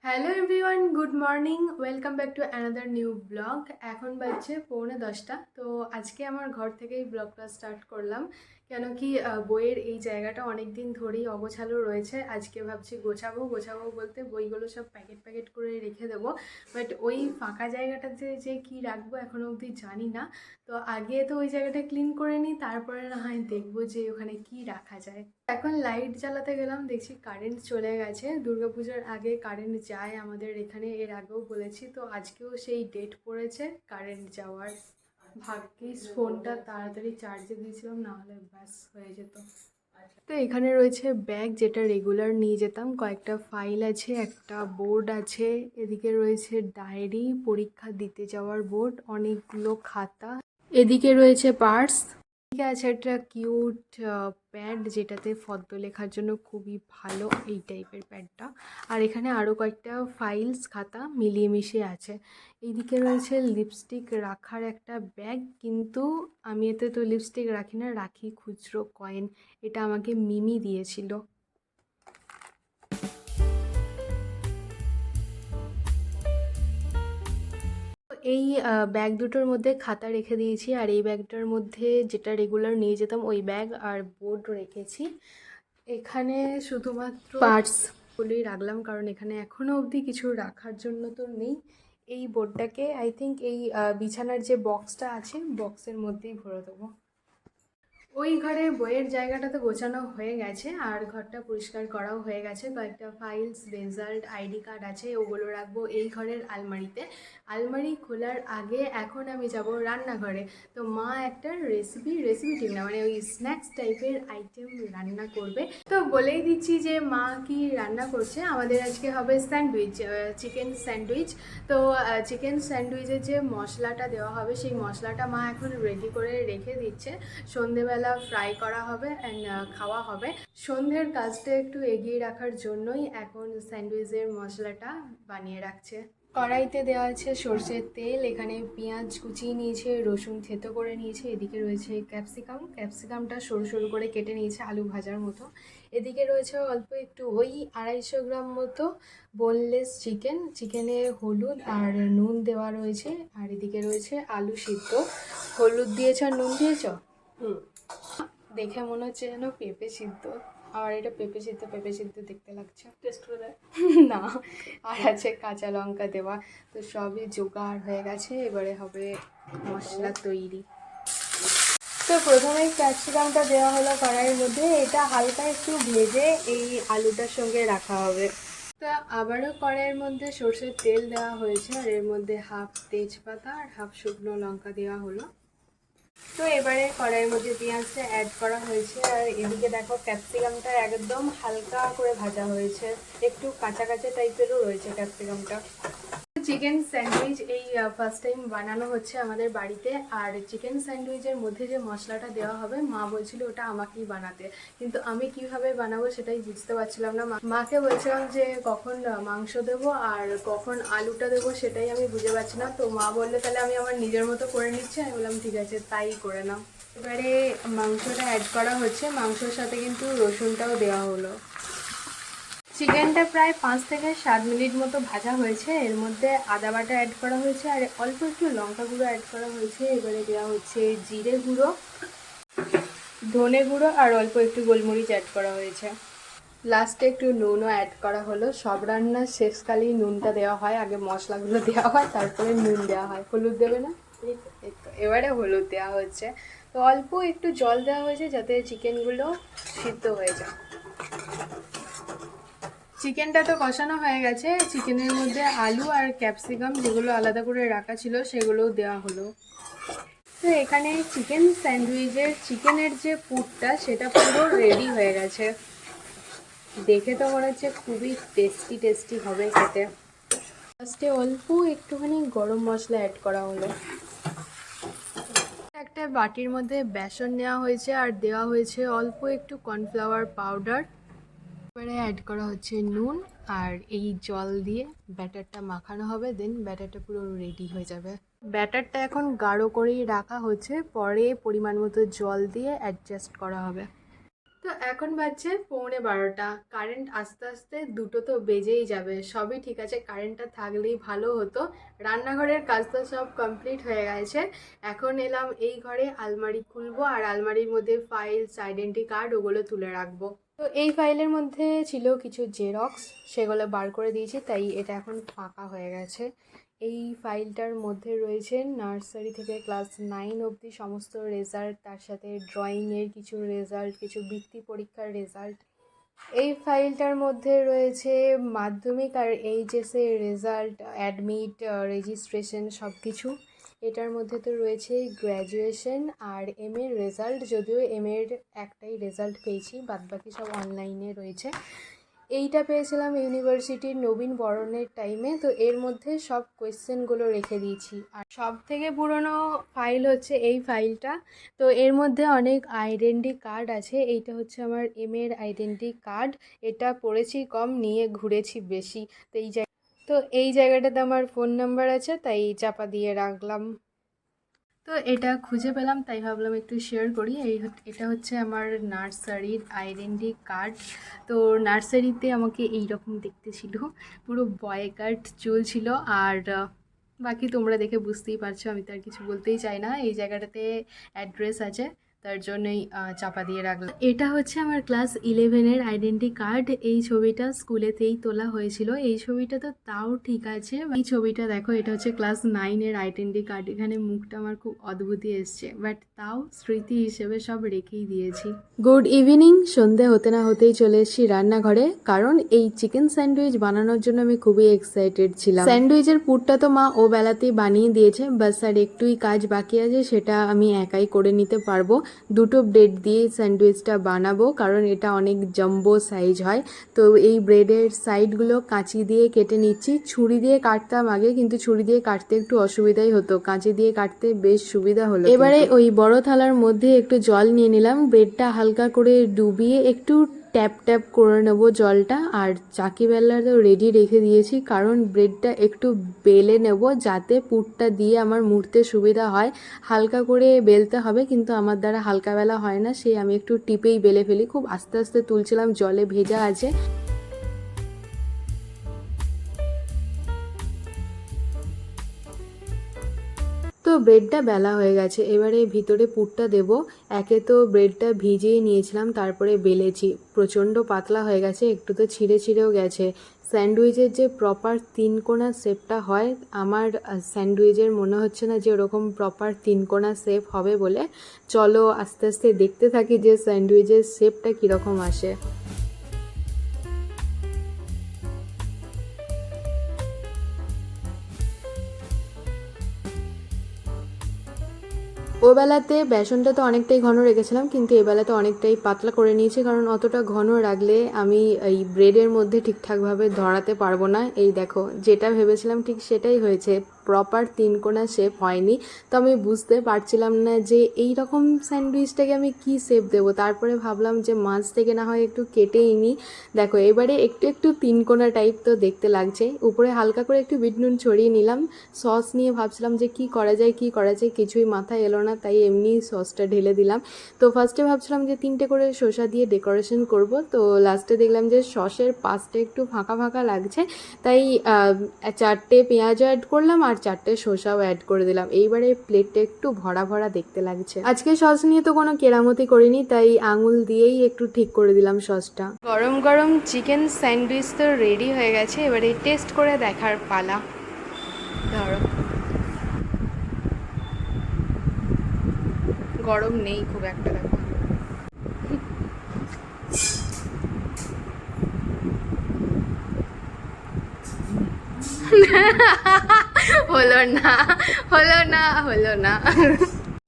Hello everyone, good morning, welcome back to another new blog. এখন বাজছে 9:45। তো আজকে আমার ঘর থেকেই ব্লগটা স্টার্ট করলাম, কেন কি বইয়ের এই জায়গাটা অনেক দিন ধরেই অগোছালো রয়েছে। আজকে ভাবছি গোছাবো গোছাবো বলতে বইগুলো সব প্যাকেট প্যাকেট করে রেখে দেবো, বাট ওই ফাঁকা জায়গাটাতে যে কি রাখবো এখনও অবধি জানি না। তো আগে তো ওই জায়গাটা ক্লিন করে নিই, তারপরে না হয় দেখবো যে ওখানে কি রাখা যায়। এখন লাইট জ্বালাতে গেলাম, দেখছি কারেন্ট চলে গেছে। দুর্গাপূজার আগে কারেন্ট যায় আমাদের এখানে, এর আগেও বলেছি। তো আজকেও সেই ডেট পড়েছে কারেন্ট যাওয়ার। ভাগ্যিস ফোনটা তাড়াতাড়ি চার্জে দিয়েছিলাম, না হলে ব্যাস হয়ে যেত। তো এখানে রয়েছে ব্যাগ, যেটা রেগুলার নিয়ে যেতাম। কয়েকটা ফাইল আছে, একটা বোর্ড আছে, এদিকে রয়েছে ডায়েরি, পরীক্ষা দিতে যাওয়ার বোর্ড, অনেকগুলো খাতা, এদিকে রয়েছে পার্স, এদিকে আছে একটা কিউট প্যাড, যেটাতে ফর্দ লেখার জন্য খুবই ভালো এই টাইপের প্যাডটা। আর এখানে আরও কয়েকটা ফাইলস খাতা মিলিয়ে মিশিয়ে আছে। এইদিকে রয়েছে লিপস্টিক রাখার একটা ব্যাগ, কিন্তু আমি এতে তো লিপস্টিক রাখি না, রাখি খুচরো কয়েন। এটা আমাকে মিমি দিয়েছিল। এই ব্যাগ দুটোর মধ্যে খাতা রেখে দিয়েছি, আর এই ব্যাগটার মধ্যে যেটা রেগুলার নিয়ে যেতাম ওই ব্যাগ আর বোর্ড রেখেছি। এখানে শুধুমাত্র পার্টসগুলোই রাখলাম, কারণ এখানে এখনও অবধি কিছু রাখার জন্য তো নেই। এই বোর্ডটাকে আই থিঙ্ক এই বিছানার যে বক্সটা আছে বক্সের মধ্যেই ভরে দেবো। ওই ঘরে বইয়ের জায়গাটা তো গোছানো হয়ে গেছে, আর ঘরটা পরিষ্কার করাও হয়ে গেছে। কয়েকটা ফাইলস, রেজাল্ট, আইডি কার্ড আছে, ওগুলো রাখবো এই ঘরের আলমারিতে। আলমারি খোলার আগে এখন আমি যাব রান্নাঘরে। তো মা একটা রেসিপি ঠিক না, মানে ওই স্ন্যাক্স টাইপের আইটেম রান্না করবে। তো বলেই দিচ্ছি যে মা কি রান্না করছে। আমাদের আজকে হবে স্যান্ডউইচ, চিকেন স্যান্ডউইচ। তো চিকেন স্যান্ডউইচের যে মশলাটা দেওয়া হবে সেই মশলাটা মা এখন রেডি করে রেখে দিচ্ছে। সন্ধেবেলা ফ্রাই করা হবে অ্যান্ড খাওয়া হবে। সন্ধ্যের কাজটা একটু এগিয়ে রাখার জন্যই এখন স্যান্ডউইচের মশলাটা বানিয়ে রাখছে। কড়াইতে দেওয়া আছে সর্ষের তেল, এখানে পেঁয়াজ কুচিয়ে নিয়েছে, রসুন থেতো করে নিয়েছে, এদিকে রয়েছে ক্যাপসিকামটা সরু সরু করে কেটে নিয়েছে আলু ভাজার মতো। এদিকে রয়েছে অল্প একটু ওই 250 গ্রাম মতো বোনলেস চিকেনে হলুদ আর নুন দেওয়া রয়েছে। আর এদিকে রয়েছে আলু সিদ্ধ। হলুদ দিয়েছ আর নুন দিয়েছ? দেখে মনে হচ্ছে যেন পেঁপে সিদ্ধ। আর এটা পেঁপে সিদ্ধ দেখতে লাগছে। টেস্ট করে দেয় না। আর আছে কাঁচা লঙ্কা দেওয়া। তো সবই জোগাড় হয়ে গেছে, এবারে হবে মশলা তৈরি। তো প্রথমে ক্যাপসিকামটা দেওয়া হলো কড়াইয়ের মধ্যে, এটা হালকা একটু ভেজে এই আলুটার সঙ্গে রাখা হবে। তা আবারও কড়াইয়ের মধ্যে সর্ষের তেল দেওয়া হয়েছে, আর এর মধ্যে হাফ তেজপাতা আর হাফ শুকনো লঙ্কা দেওয়া হলো। তো এবারে কড়াইয়ের মধ্যে পেঁয়াজটা অ্যাড করা হয়েছে, আর এদিকে দেখো ক্যাপসিকামটা একদম হালকা করে ভাজা হয়েছে, একটু কাঁচা কাঁচা টাইপেরও রয়েছে ক্যাপসিকামটা। চিকেন স্যান্ডউইচ এই ফার্স্ট টাইম বানানো হচ্ছে আমাদের বাড়িতে। আর চিকেন স্যান্ডউইচের মধ্যে যে মশলাটা দেওয়া হবে মা বলছিল ওটা আমাকেই বানাতে, কিন্তু আমি কিভাবে বানাবো সেটাই বুঝতে পারছিলাম না। মাকে বলছিলাম যে কখন মাংস দেবো আর কখন আলুটা দেবো সেটাই আমি বুঝে পাচ্ছি না। তো মা বললে তাহলে আমি আমার নিজের মতো করে নিচ্ছি। আমি বললাম ঠিক আছে, তাই করে নাও। এবারে মাংসটা অ্যাড করা হচ্ছে, মাংসর সাথে কিন্তু রসুনটাও দেওয়া হলো। চিকেনটা প্রায় 5 থেকে 7 মিনিট মতো ভাজা হয়েছে, এর মধ্যে আদা বাটা অ্যাড করা হয়েছে আর অল্প একটু লঙ্কা গুঁড়ো অ্যাড করা হয়েছে। এবারে দেওয়া হচ্ছে জিরে গুঁড়ো, ধনে গুঁড়ো আর অল্প একটু গোলমরিচ অ্যাড করা হয়েছে। লাস্টে একটু নুনও অ্যাড করা হলো। সব রান্নার শেষকালেই নুনটা দেওয়া হয়, আগে মশলাগুলো দেওয়া হয় তারপরে নুন দেওয়া হয়। হলুদ দেবে না? এই তো এবারে হলুদ দেওয়া হচ্ছে। তো অল্প একটু জল দেওয়া হয়েছে যাতে চিকেনগুলো সিদ্ধ হয়ে যায়। চিকেনটা তো কষানো হয়ে গেছে, চিকেনের মধ্যে আলু আর ক্যাপসিকাম যেগুলো আলাদা করে রাখা ছিল সেগুলোও দেওয়া হলো। তো এখানে চিকেন স্যান্ডউইচের চিকেনের যে পুরটা সেটা পুরো রেডি হয়ে গেছে। দেখে তো মনে হচ্ছে খুবই টেস্টি হবে খেতে। ফার্স্টে অল্প একটুখানি গরম মশলা অ্যাড করা হলো। একটা বাটির মধ্যে বেসন নেওয়া হয়েছে আর দেওয়া হয়েছে অল্প একটু কর্নফ্লাওয়ার পাউডার। এবারে অ্যাড করা হচ্ছে নুন, আর এই জল দিয়ে ব্যাটারটা মাখানো হবে, দেন ব্যাটারটা পুরো রেডি হয়ে যাবে। ব্যাটারটা এখন গাঢ় করেই রাখা হচ্ছে, পরে পরিমাণ মতো জল দিয়ে অ্যাডজাস্ট করা হবে। তো এখন বাজছে 11:15, কারেন্ট আস্তে আস্তে 2টো তো বেজেই যাবে। সবই ঠিক আছে, কারেন্টটা থাকলেই ভালো হতো। রান্নাঘরের কাজ তো সব কমপ্লিট হয়ে গেছে। এখন এলাম এই ঘরে, আলমারি খুলবো আর আলমারির মধ্যে ফাইলস, আইডেন্টি কার্ড ওগুলো তুলে রাখবো। তো এই ফাইলের মধ্যে ছিল কিছু জেরক্স, সেগুলো বার করে দিয়েছি, তাই এটা এখন ফাঁকা হয়ে গেছে। এই ফাইলটার মধ্যে রয়েছে নার্সারি থেকে ক্লাস 9 অবধি সমস্ত রেজাল্ট, তার সাথে ড্রয়িংয়ের কিছু রেজাল্ট, কিছু বৃত্তি পরীক্ষার রেজাল্ট। এই ফাইলটার মধ্যে রয়েছে মাধ্যমিক আর এইচএসের রেজাল্ট, অ্যাডমিট, রেজিস্ট্রেশন সব কিছু। এটার মধ্যে তো রয়েছে গ্র্যাজুয়েশন আর এর রেজাল্ট, যদিও এর একটাই রেজাল্ট পেয়েছি, বাদবাকি সব অনলাইনে রয়েছে। এইটা পেয়েছিলাম ইউনিভার্সিটির নবীন বরণের টাইমে। তো এর মধ্যে সব কোয়েশ্চেনগুলো রেখে দিয়েছি। আর সব থেকে পুরনো ফাইল হচ্ছে এই ফাইলটা। তো এর মধ্যে অনেক আইডেন্টি কার্ড আছে। এইটা হচ্ছে আমার এর আইডেন্টি কার্ড। এটা পড়েছি কম, নিয়ে ঘুরেছি বেশি। তো এই জায়গাটাতে আমার ফোন নাম্বার আছে, তাই চাপা দিয়ে রাখলাম। তো এটা খুঁজে পেলাম, তাই ভাবলাম একটু শেয়ার করি। এটা হচ্ছে আমার নার্সারির আইডেন্টি কার্ড। তো নার্সারিতে আমাকে এই রকম দেখতে ছিল, পুরো বয় কাট চুল ছিল। আর বাকি তোমরা দেখে বুঝতেই পারছো, আমি তো আর কিছু বলতেই চাই না। এই জায়গাটাতে অ্যাড্রেস আছে, তার জন্যই চাপা দিয়ে রাখলাম। এটা হচ্ছে আমার ক্লাস 11-এর আইডেন্টি কার্ড। এই ছবিটা স্কুলেতেই তোলা হয়েছিল। এই ছবিটা তো তাও ঠিক আছে, এই ছবিটা দেখো, এটা হচ্ছে ক্লাস 9-এর আইডেন্টি কার্ড। এখানে মুখটা আমার খুব অদ্ভুতই এসছে, বাট তাও স্মৃতি হিসেবে সব রেখেই দিয়েছি। Good evening. সন্ধে হতে না হতেই চলে এসেছি রান্নাঘরে, কারণ এই চিকেন স্যান্ডউইচ বানানোর জন্য আমি খুবই এক্সাইটেড ছিলাম। স্যান্ডউইচের পুরটা তো মা ও বেলাতেই বানিয়ে দিয়েছে, বাস আর একটুই কাজ বাকি আছে, সেটা আমি একাই করে নিতে পারবো। 2টো ব্রেড দিয়ে স্যান্ডউইচটা বানাবো, কারণ এটা অনেক জাম্বো সাইজ হয়। তো এই ব্রেডের সাইডগুলো কাঁচি দিয়ে কেটে নিচ্ছি। ছুরি দিয়ে কাটতাম আগে, কিন্তু ছুরি দিয়ে কাটতে একটু অসুবিধাই হতো, কাঁচি দিয়ে কাটতে বেশ সুবিধা হলো। এবারে ওই বড় থালার মধ্যে একটু জল নিয়ে নিলাম, ব্রেডটা হালকা করে ডুবিয়ে একটু ট্যাপ ট্যাপ করে নেব জলটা। আর চাকি বেলাটাও রেডি রেখে দিয়েছি, কারণ ব্রেডটা একটু বেলে নেব, যাতে পুরটা দিয়ে আমার মুড়তে সুবিধা হয়। হালকা করে বেলতে হবে, কিন্তু আমার দ্বারা হালকা বেলা হয় না, সেই আমি একটু টিপেই বেলে ফেলি। খুব আস্তে আস্তে তুলছিলাম, জলে ভেজা আছে। তো ব্রেডটা বেলা হয়ে গেছে, এবারে ভিতরে পুরটা দেব। একে তো ব্রেডটা ভিজিয়ে নিয়েছিলাম, তারপরে বেলেছি। প্রচণ্ড পাতলা হয়ে গেছে, একটু তো ছিঁড়ে ছিঁড়েও গেছে। স্যান্ডউইচের যে প্রপার 3 কোণা শেপটা হয়, আমার স্যান্ডউইচের মনে হচ্ছে না যে ওরকম প্রপার 3 কোণা শেপ হবে বলে। চলো আস্তে আস্তে দেখতে থাকি যে স্যান্ডউইচের শেপটা কীরকম আসে। ওবেলাতে বেসনটা তো অনেকটাই ঘন রেখেছিলাম, কিন্তু এবেলাতে অনেকটাই পাতলা করে নিয়েছি, কারণ অতটা ঘন রাখলে আমি এই ব্রেডের মধ্যে ঠিকঠাকভাবে ধরাতে পারবো না। এই দেখো, যেটা ভেবেছিলাম ঠিক সেটাই হয়েছে, প্রপার 3 কোণা শেপ হয়নি। তো আমি বুঝতে পারছিলাম না যে এই রকম স্যান্ডউইচটাকে আমি কি শেপ দেবো। তারপরে ভাবলাম যে মাছ থেকে না হয় একটু কেটেই নিই। দেখো এবারে একটু একটু 3 কোণা টাইপ তো দেখতে লাগছে। উপরে হালকা করে একটু বিট নুন ছড়িয়ে নিলাম। সস নিয়ে ভাবছিলাম যে কি করা যায়, কিছুই মাথায় এলো না, তাই এমনি সসটা ঢেলে দিলাম। তো ফার্স্টে ভাবছিলাম যে 3টে করে শসা দিয়ে ডেকোরেশন করব, তো লাস্টে দেখলাম যে সসের পাশটা একটু ফাঁকা ফাঁকা লাগছে, তাই 4টে পেঁয়াজও অ্যাড করলাম আর 4টে শসাও অ্যাড করে দিলাম। এইবারে প্লেটটা একটু ভরা ভরা দেখতে লাগছে। আজকে সস নিয়ে তো কোনো কেরামতি করিনি, তাই আঙুল দিয়েই একটু ঠিক করে দিলাম সসটা। গরম গরম চিকেন স্যান্ডউইচ তো রেডি হয়ে গেছে, এবারে টেস্ট করে দেখার পালা। ধরো, গরম নেই খুব একটা, দেখো। হলো না, হলো না, হলো না।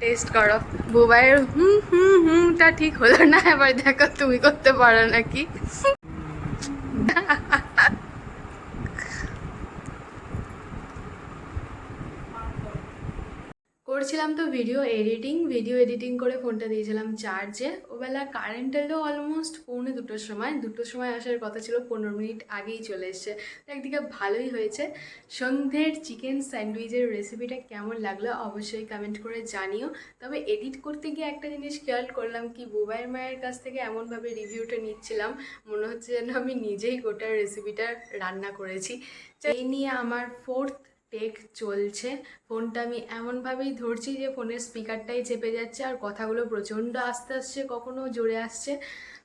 টেস্ট করো। বুবাইয়ের হুম হুম হুমটা ঠিক হলো না, এবার দেখো তুমি করতে পারো নাকি। করছিলাম তো ভিডিও এডিটিং করে ফোনটা দিয়েছিলাম চার্জে। ওবেলা কারেন্ট এলো অলমোস্ট দুটোর সময় আসার কথা ছিল, 15 মিনিট আগেই চলে এসছে। তো একদিকে ভালোই হয়েছে। সন্ধ্যের চিকেন স্যান্ডউইচের রেসিপিটা কেমন লাগলো অবশ্যই কমেন্ট করে জানিও। তবে এডিট করতে গিয়ে একটা জিনিস খেয়াল করলাম, কি বুবাইয়ের মায়ের কাছ থেকে এমনভাবে রিভিউটা নিচ্ছিলাম মনে হচ্ছে যেন আমি নিজেই গোটা রেসিপিটা রান্না করেছি। এই নিয়ে আমার 4th টেক চলছে। ফোনটা আমি এমনভাবেই ধরছি যে ফোনের স্পিকারটাই চেপে যাচ্ছে আর কথাগুলো প্রচণ্ড আস্তে আসছে, কখনো জোরে আসছে।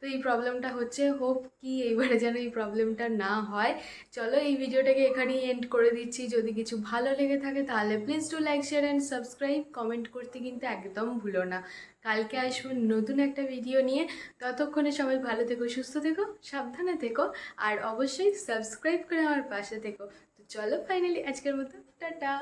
তো এই প্রবলেমটা হচ্ছে, হোপ কি এইবারে যেন এই প্রবলেমটা না হয়। চলো এই ভিডিওটাকে এখানেই এন্ড করে দিচ্ছি। যদি কিছু ভালো লেগে থাকে তাহলে please do like, share and subscribe. Comment করতে কিন্তু একদম ভুলো না। কালকে আসবো নতুন একটা ভিডিও নিয়ে। ততক্ষণে সবাই ভালো থেকো, সুস্থ থেকো, সাবধানে থেকো, আর অবশ্যই সাবস্ক্রাইব করে আমার পাশে থেকো। তো চলো ফাইনালি আজকের মতো টাটা।